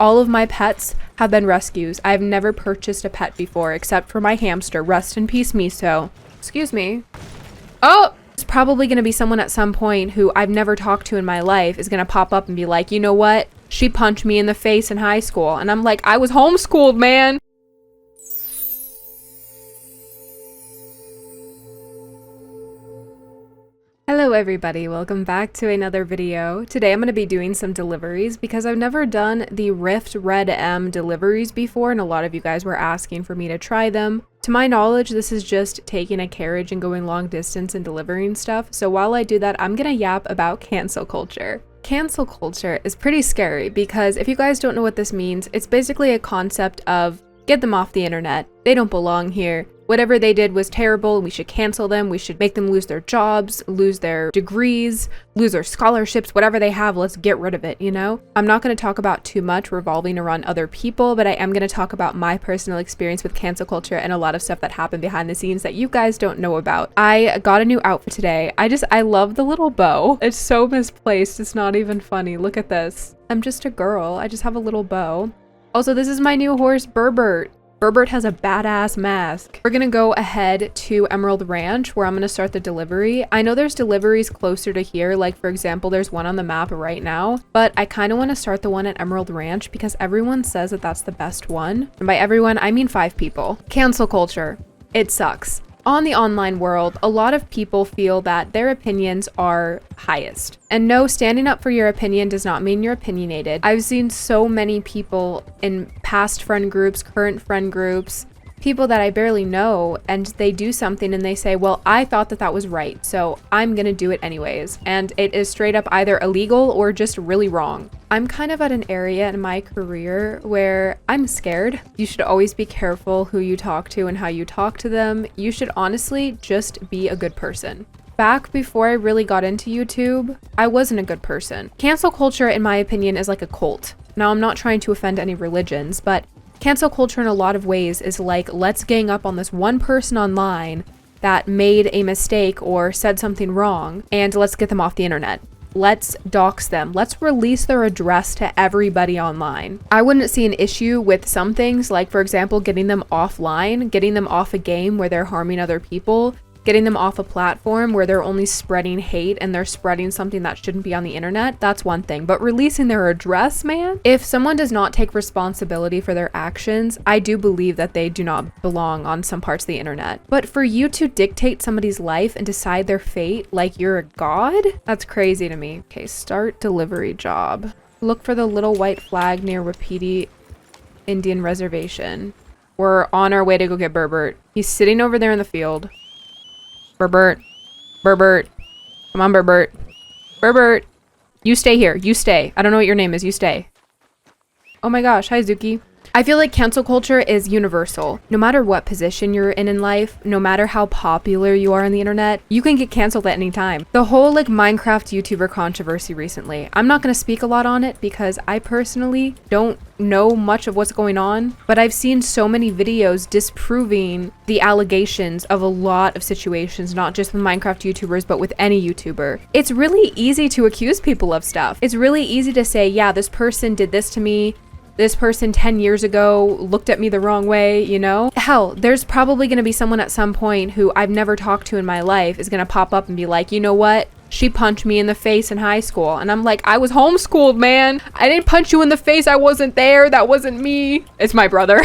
All of my pets have been rescues. I've never purchased a pet before except for my hamster. Rest in peace, Miso. Excuse me. Oh! It's probably going to be someone at some point who I've never talked to in my life is going to pop up and be like, you know what? She punched me in the face in high school. And I'm like, I was homeschooled, man. Hello everybody, welcome back to another video. Today I'm going to be doing some deliveries because I've never done the REDM deliveries before and a lot of you guys were asking for me to try them. To my knowledge, this is just taking a carriage and going long distance and delivering stuff. So while I do that, I'm going to yap about cancel culture. Cancel culture is pretty scary because if you guys don't know what this means, it's basically a concept of get them off the internet. They don't belong here. Whatever they did was terrible. We should cancel them. We should make them lose their jobs, lose their degrees, lose their scholarships, whatever they have. Let's get rid of it, you know? I'm not going to talk about too much revolving around other people, but I am going to talk about my personal experience with cancel culture and a lot of stuff that happened behind the scenes that you guys don't know about. I got a new outfit today. I love the little bow. It's so misplaced. It's not even funny. Look at this. I'm just a girl. I just have a little bow. Also, this is my new horse, Burbert. Burbert has a badass mask. We're gonna go ahead to Emerald Ranch where I'm gonna start the delivery. I know there's deliveries closer to here, like for example, there's one on the map right now, but I kind of want to start the one at Emerald Ranch because everyone says that that's the best one. And by everyone, I mean 5 people. Cancel culture. It sucks. On the online world, a lot of people feel that their opinions are highest. And no, standing up for your opinion does not mean you're opinionated. I've seen so many people in past friend groups, current friend groups, people that I barely know, and they do something and they say, well, I thought that that was right, so I'm gonna do it anyways. And it is straight up either illegal or just really wrong. I'm kind of at an area in my career where I'm scared. You should always be careful who you talk to and how you talk to them. You should honestly just be a good person. Back before I really got into YouTube, I wasn't a good person. Cancel culture, in my opinion, is like a cult. Now, I'm not trying to offend any religions, but cancel culture in a lot of ways is like, let's gang up on this one person online that made a mistake or said something wrong, and let's get them off the internet. Let's dox them. Let's release their address to everybody online. I wouldn't see an issue with some things, like for example, getting them offline, getting them off a game where they're harming other people, getting them off a platform where they're only spreading hate and they're spreading something that shouldn't be on the internet. That's one thing, but releasing their address, man? If someone does not take responsibility for their actions, I do believe that they do not belong on some parts of the internet. But for you to dictate somebody's life and decide their fate like you're a god? That's crazy to me. Okay, start delivery job. Look for the little white flag near Wapiti Indian Reservation. We're on our way to go get Burbert. He's sitting over there in the field. Burbert. Burbert. Come on, Burbert. Burbert. You stay here. You stay. I don't know what your name is. You stay. Oh my gosh. Hi, Zuki. I feel like cancel culture is universal. No matter what position you're in life, no matter how popular you are on the internet, you can get canceled at any time. The whole like Minecraft YouTuber controversy recently, I'm not going to speak a lot on it because I personally don't know much of what's going on, but I've seen so many videos disproving the allegations of a lot of situations, not just with Minecraft YouTubers, but with any YouTuber. It's really easy to accuse people of stuff. It's really easy to say, yeah, this person did this to me. This person 10 years ago looked at me the wrong way, you know? Hell, there's probably going to be someone at some point who I've never talked to in my life is going to pop up and be like, you know what? She punched me in the face in high school. And I'm like, I was homeschooled, man. I didn't punch you in the face. I wasn't there. That wasn't me. It's my brother.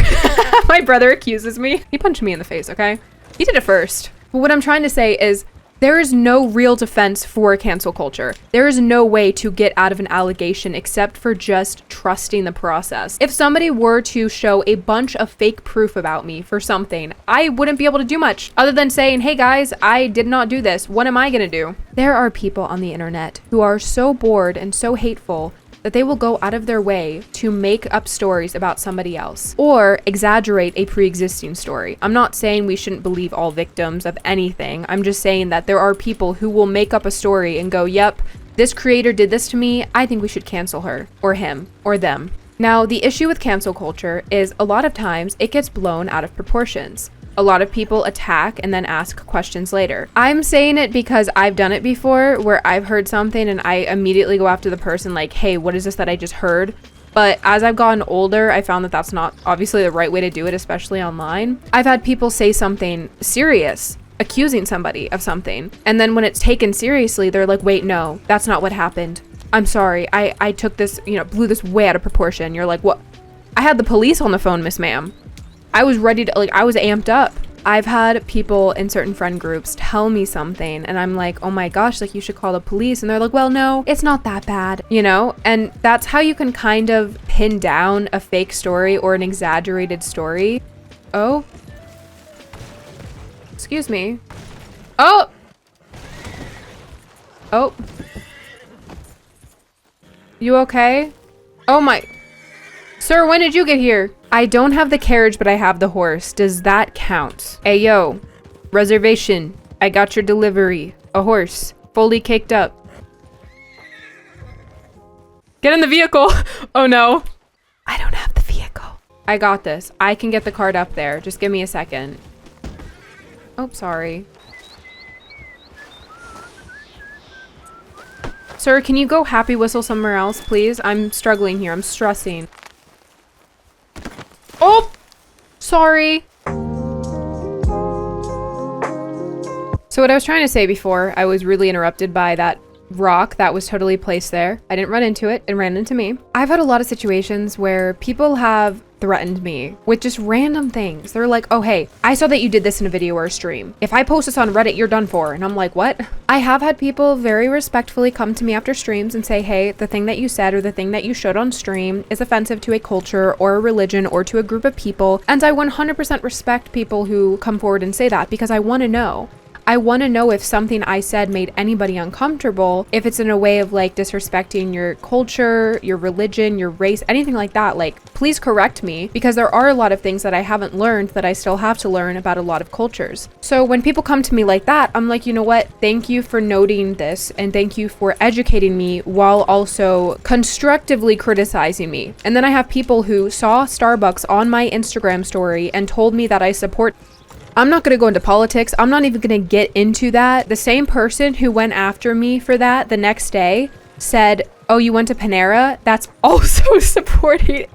My brother accuses me. He punched me in the face, okay? He did it first. But what I'm trying to say is, there is no real defense for cancel culture. There is no way to get out of an allegation except for just trusting the process. If somebody were to show a bunch of fake proof about me for something, I wouldn't be able to do much other than saying, hey guys, I did not do this. What am I gonna do? There are people on the internet who are so bored and so hateful that they will go out of their way to make up stories about somebody else or exaggerate a pre-existing story. I'm not saying we shouldn't believe all victims of anything. I'm just saying that there are people who will make up a story and go, yep, this creator did this to me. I think we should cancel her or him or them. Now, the issue with cancel culture is a lot of times it gets blown out of proportions. A lot of people attack and then ask questions later. I'm saying it because I've done it before where I've heard something and I immediately go after the person like, hey, what is this that I just heard? But as I've gotten older, I found that that's not obviously the right way to do it, especially online. I've had people say something serious, accusing somebody of something. And then when it's taken seriously, they're like, wait, no, that's not what happened. I'm sorry. I took this, you know, blew this way out of proportion. You're like, what? I had the police on the phone, Miss Ma'am. I was ready to, like, I was amped up. I've had people in certain friend groups tell me something and I'm like, oh my gosh, like you should call the police. And they're like, well, no, it's not that bad, you know? And that's how you can kind of pin down a fake story or an exaggerated story. Oh. Excuse me. Oh. Oh. You okay? Oh my. Sir, when did you get here? I don't have the carriage, but I have the horse. Does that count? Hey, yo. Reservation. I got your delivery. A horse. Fully caked up. Get in the vehicle. Oh, no. I don't have the vehicle. I got this. I can get the cart up there. Just give me a second. Oh, sorry. Sir, can you go happy whistle somewhere else, please? I'm struggling here. I'm stressing. Oh, sorry. So what I was trying to say before, I was really interrupted by that rock that was totally placed there. I didn't run into it, it ran into me. I've had a lot of situations where people have threatened me with just random things. They're like, oh, hey, I saw that you did this in a video or a stream. If I post this on Reddit, you're done for. And I'm like, what? I have had people very respectfully come to me after streams and say, hey, the thing that you said or the thing that you showed on stream is offensive to a culture or a religion or to a group of people. And I 100% respect people who come forward and say that because I want to know. I want to know if something I said made anybody uncomfortable, if it's in a way of like disrespecting your culture, your religion, your race, anything like that. Like, please correct me because there are a lot of things that I haven't learned that I still have to learn about a lot of cultures. So when people come to me like that, I'm like, you know what? Thank you for noting this and thank you for educating me while also constructively criticizing me. And then I have people who saw Starbucks on my Instagram story and told me that I support. I'm not going to go into politics. I'm not even going to get into that. The same person who went after me for that the next day said, oh, you went to Panera? That's also supporting.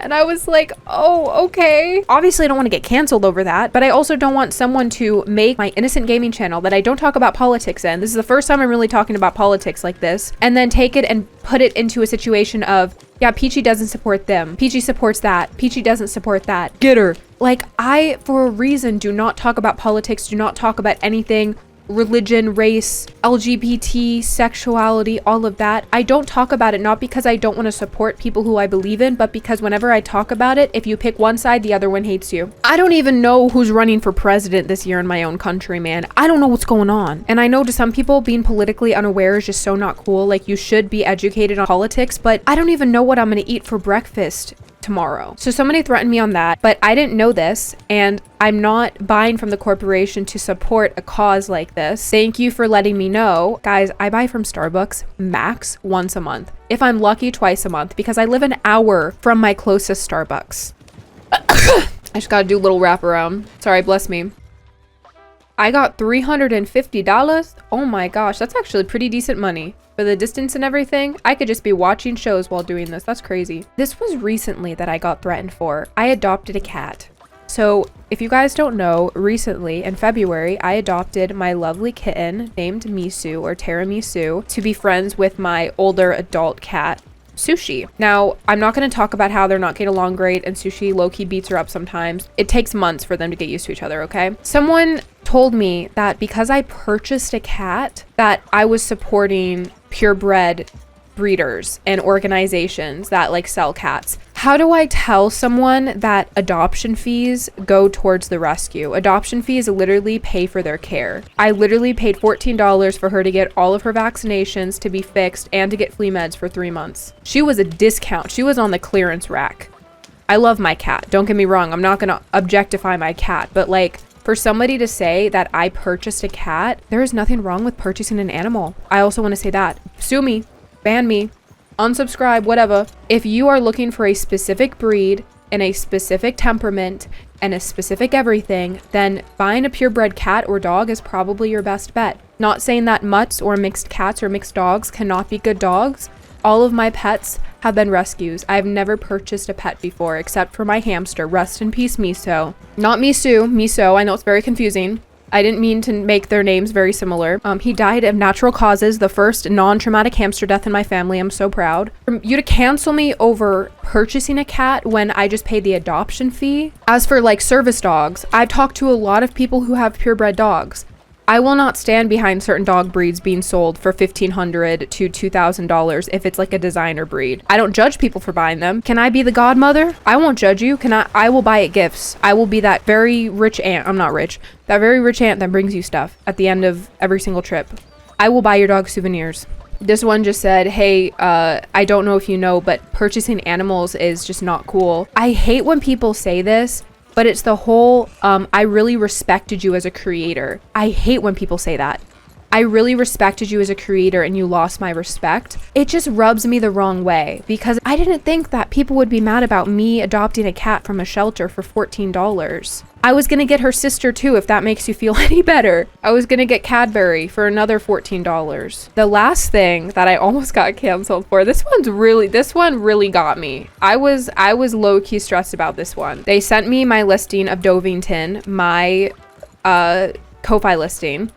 And I was like, oh, okay. Obviously, I don't want to get canceled over that, but I also don't want someone to make my innocent gaming channel that I don't talk about politics in. This is the first time I'm really talking about politics like this, and then take it and put it into a situation of, yeah, Peachy doesn't support them. Peachy supports that. Peachy doesn't support that. Get her. Like, I, for a reason, do not talk about politics, do not talk about anything. Religion, race, LGBT, sexuality, all of that. I don't talk about it not because I don't want to support people who I believe in, but because whenever I talk about it, if you pick one side, the other one hates you. I don't even know who's running for president this year in my own country, man. I don't know what's going on. And I know to some people being politically unaware is just so not cool. Like, you should be educated on politics, but I don't even know what I'm going to eat for breakfast tomorrow. So somebody threatened me on that, but I didn't know this, and I'm not buying from the corporation to support a cause like this. Thank you for letting me know. Guys, I buy from Starbucks max once a month. If I'm lucky, twice a month, because I live an hour from my closest Starbucks. I just gotta do a little wraparound. Sorry, bless me. I got $350. Oh my gosh, that's actually pretty decent money. For the distance and everything, I could just be watching shows while doing this. That's crazy. This was recently that I got threatened for. I adopted a cat. So if you guys don't know, recently in February, I adopted my lovely kitten named Misu or Tiramisu to be friends with my older adult cat, Sushi. Now, I'm not going to talk about how they're not getting along great and Sushi low-key beats her up sometimes. It takes months for them to get used to each other, okay? Someone told me that because I purchased a cat, that I was supporting purebred breeders and organizations that like sell cats. How do I tell someone that adoption fees go towards the rescue? Adoption fees literally pay for their care. I literally paid $14 for her to get all of her vaccinations to be fixed and to get flea meds for 3 months. She was a discount. She was on the clearance rack. I love my cat. Don't get me wrong. I'm not going to objectify my cat, but like for somebody to say that I purchased a cat, there is nothing wrong with purchasing an animal. I also want to say that. Sue me. Ban me, unsubscribe, whatever. If you are looking for a specific breed and a specific temperament and a specific everything, then buying a purebred cat or dog is probably your best bet. Not saying that mutts or mixed cats or mixed dogs cannot be good dogs, All of my pets have been rescues. I've never purchased a pet before except for my hamster. Rest in peace, Miso. Not Misu, Miso. I know it's very confusing. I didn't mean to make their names very similar. He died of natural causes, the first non-traumatic hamster death in my family. I'm so proud. For you to cancel me over purchasing a cat when I just paid the adoption fee. As for like service dogs, I've talked to a lot of people who have purebred dogs. I will not stand behind certain dog breeds being sold for $1,500 to $2,000 if it's like a designer breed. I don't judge people for buying them. Can I be the godmother? I won't judge you. I will buy it gifts. I will be that very rich aunt. I'm not rich. That very rich aunt that brings you stuff at the end of every single trip. I will buy your dog souvenirs. This one just said, hey, I don't know if you know, but purchasing animals is just not cool. I hate when people say this, but it's the whole, I really respected you as a creator. I hate when people say that. I really respected you as a creator and you lost my respect. It just rubs me the wrong way because I didn't think that people would be mad about me adopting a cat from a shelter for $14. I was gonna get her sister too, if that makes you feel any better. I was gonna get Cadbury for another $14. The last thing that I almost got canceled for, this one really got me. I was low-key stressed about this one. They sent me my listing of Dovington, my Ko-Fi listing,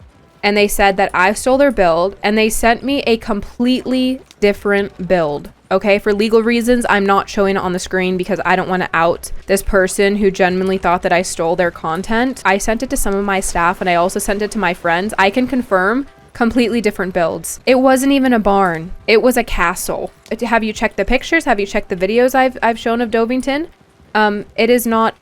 and they said that I stole their build, and they sent me a completely different build. Okay, for legal reasons, I'm not showing it on the screen because I don't want to out this person who genuinely thought that I stole their content. I sent it to some of my staff and I also sent it to my friends. I can confirm completely different builds. It wasn't even a barn. It was a castle. Have you checked the pictures? Have you checked the videos I've shown of Dovington? It is not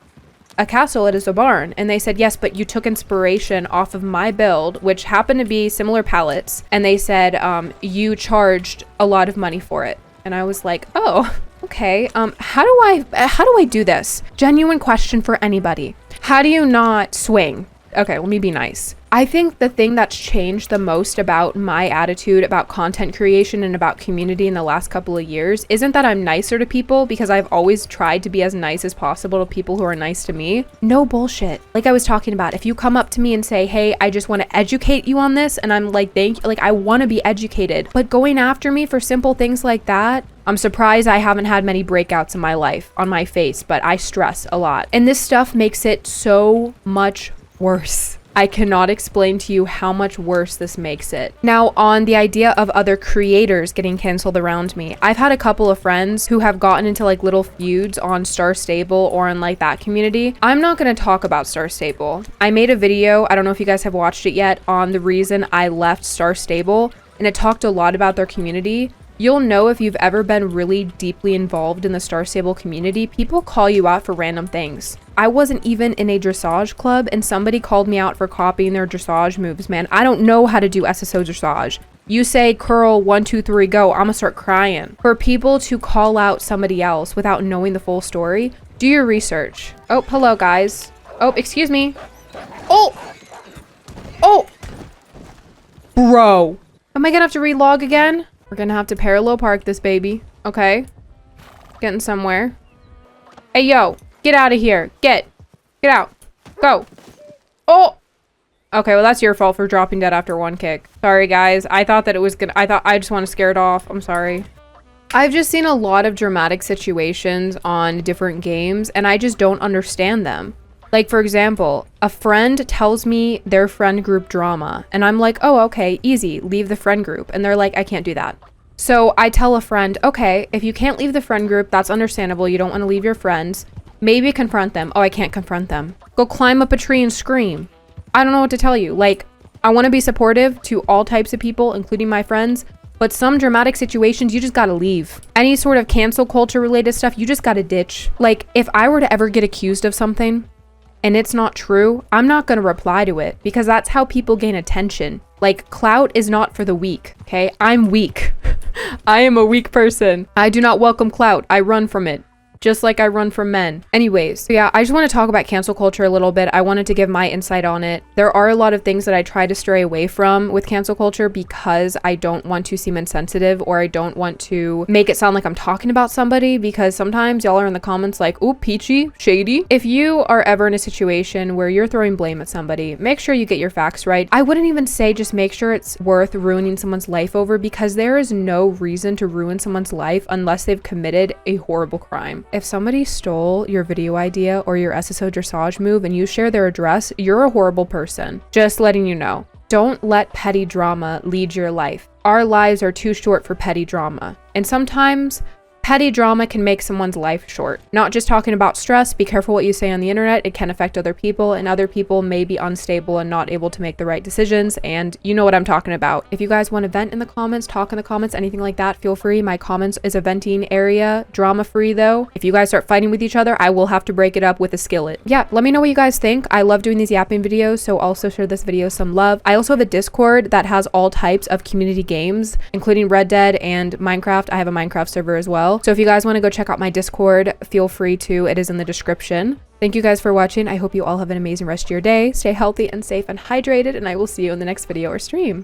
a castle, it is a barn. And they said, yes, but you took inspiration off of my build, which happened to be similar pallets. And they said, you charged a lot of money for it. And I was like, oh, okay. How do I do this? Genuine question for anybody. How do you not swing? Okay, let me be nice. I think the thing that's changed the most about my attitude about content creation and about community in the last couple of years isn't that I'm nicer to people, because I've always tried to be as nice as possible to people who are nice to me. No bullshit. Like I was talking about, if you come up to me and say, hey, I just want to educate you on this, and I'm like, thank you, like I want to be educated, but going after me for simple things like that, I'm surprised I haven't had many breakouts in my life on my face, but I stress a lot. And this stuff makes it so much worse. I cannot explain to you how much worse this makes it. Now, on the idea of other creators getting canceled around me, I've had a couple of friends who have gotten into like little feuds on Star Stable or in like that community. I'm not going to talk about Star Stable. I made a video, I don't know if you guys have watched it yet, on the reason I left Star Stable, and it talked a lot about their community. You'll know if you've ever been really deeply involved in the Star Stable community, people call you out for random things. I wasn't even in a dressage club and somebody called me out for copying their dressage moves, man. I don't know how to do SSO dressage. You say curl 1, 2, 3, go, I'm gonna start crying. For people to call out somebody else without knowing the full story, do your research. Oh, hello guys. Oh, excuse me. Oh! Oh! Bro. Am I gonna have to relog again? We're gonna have to parallel park this baby. Okay. Getting somewhere. Hey, yo. Get out of here. Get out. Go. Oh! Okay, well, that's your fault for dropping dead after one kick. Sorry, guys. I thought that it was gonna... I just want to scare it off. I'm sorry. I've just seen a lot of dramatic situations on different games, and I just don't understand them. Like, for example, a friend tells me their friend group drama, and I'm like, oh, okay, easy, leave the friend group. And they're like, I can't do that. So I tell a friend, okay, if you can't leave the friend group, that's understandable. You don't want to leave your friends. Maybe confront them. Oh, I can't confront them. Go climb up a tree and scream. I don't know what to tell you. Like, I want to be supportive to all types of people, including my friends, but some dramatic situations, you just gotta leave. Any sort of cancel culture related stuff, you just gotta ditch. Like, if I were to ever get accused of something, and it's not true, I'm not gonna reply to it because that's how people gain attention. Like, clout is not for the weak, okay? I'm weak. I am a weak person. I do not welcome clout. I run from it. just like I run from men. Anyways, so yeah, I just want to talk about cancel culture a little bit. I wanted to give my insight on it. There are a lot of things that I try to stray away from with cancel culture because I don't want to seem insensitive, or I don't want to make it sound like I'm talking about somebody, because sometimes y'all are in the comments like, ooh, Peachy, shady. If you are ever in a situation where you're throwing blame at somebody, make sure you get your facts right. I wouldn't even say just make sure it's worth ruining someone's life over, because there is no reason to ruin someone's life unless they've committed a horrible crime. If somebody stole your video idea or your SSO dressage move and you share their address, you're a horrible person. Just letting you know. Don't let petty drama lead your life. Our lives are too short for petty drama. And sometimes petty drama can make someone's life short. Not just talking about stress, be careful what you say on the internet. It can affect other people, and other people may be unstable and not able to make the right decisions, and you know what I'm talking about. If you guys want to vent in the comments, talk in the comments, anything like that, feel free. My comments is a venting area, drama free though. If you guys start fighting with each other, I will have to break it up with a skillet. Yeah, let me know what you guys think. I love doing these yapping videos, so also share this video some love. I also have a Discord that has all types of community games, including Red Dead and Minecraft. I have a Minecraft server as well. So if you guys want to go check out my Discord, feel free to. It is in the description. Thank you guys for watching. I hope you all have an amazing rest of your day. Stay healthy and safe and hydrated, and I will see you in the next video or stream.